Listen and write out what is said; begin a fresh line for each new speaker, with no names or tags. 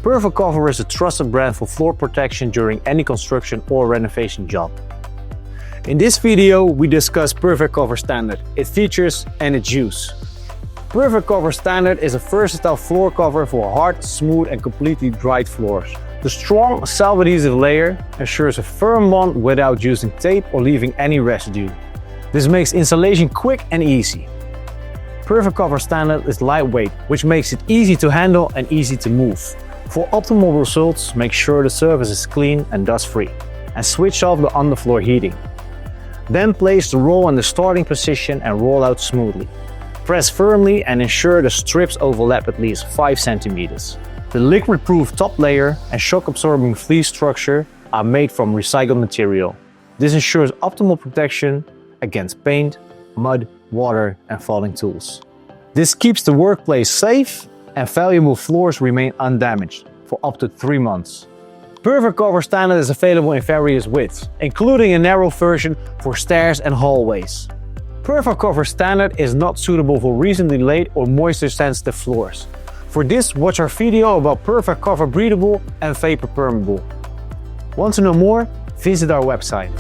Perfect Cover is a trusted brand for floor protection during any construction or renovation job. In this video, we discuss Perfect Cover Standard, its features and its use. Perfect Cover Standard is a versatile floor cover for hard, smooth and completely dried floors. The strong self-adhesive layer ensures a firm bond without using tape or leaving any residue. This makes installation quick and easy. Perfect Cover Standard is lightweight, which makes it easy to handle and easy to move. For optimal results, make sure the surface is clean and dust-free, and switch off the underfloor heating. Then place the roll in the starting position and roll out smoothly. Press firmly and ensure the strips overlap at least 5 cm. The liquid-proof top layer and shock-absorbing fleece structure are made from recycled material. This ensures optimal protection against paint, mud, water and falling tools. This keeps the workplace safe and valuable floors remain undamaged for up to 3 months. Perfect Cover Standard is available in various widths, including a narrow version for stairs and hallways. Perfect Cover Standard is not suitable for recently laid or moisture-sensitive floors. For this, watch our video about Perfect Cover Breathable and Vapor Permeable. Want to know more? Visit our website.